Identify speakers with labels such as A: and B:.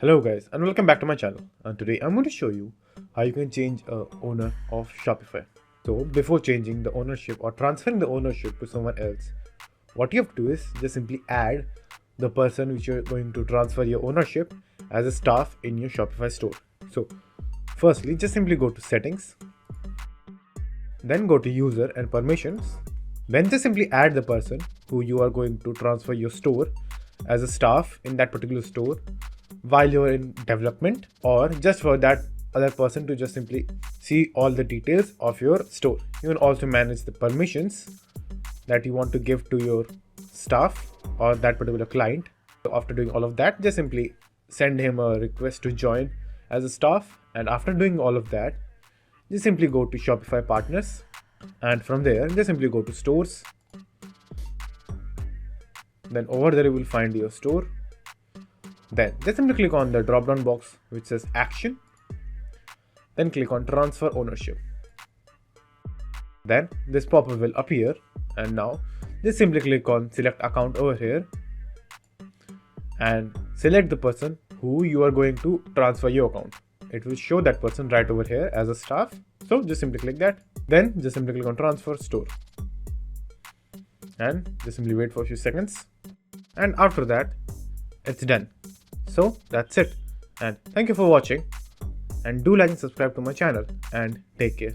A: Hello guys and welcome back to my channel, and today I'm going to show you how you can change a owner of Shopify. So before changing the ownership or transferring the ownership to someone else, what you have to do is just simply add the person which you're going to transfer your ownership as a staff in your Shopify store. So firstly, just simply go to settings, then go to user and permissions, then just simply add the person who you are going to transfer your store as a staff in that particular store while you're in development, or just for that other person to just simply see all the details of your store. You can also manage the permissions that you want to give to your staff or that particular client. So after doing all of that, just simply send him a request to join as a staff, and after doing all of that, just simply go to Shopify partners, and from there just simply go to stores. Then over there you will find your store. Then just simply click on the drop down box which says action. Then click on transfer ownership. Then this pop-up will appear, and now just simply click on select account over here and select the person who you are going to transfer your account. It will show that person right over here as a staff. So just simply click that. Then just simply click on transfer store and just simply wait for a few seconds. And after that, it's done. So that's it, and thank you for watching, and do like and subscribe to my channel, and take care.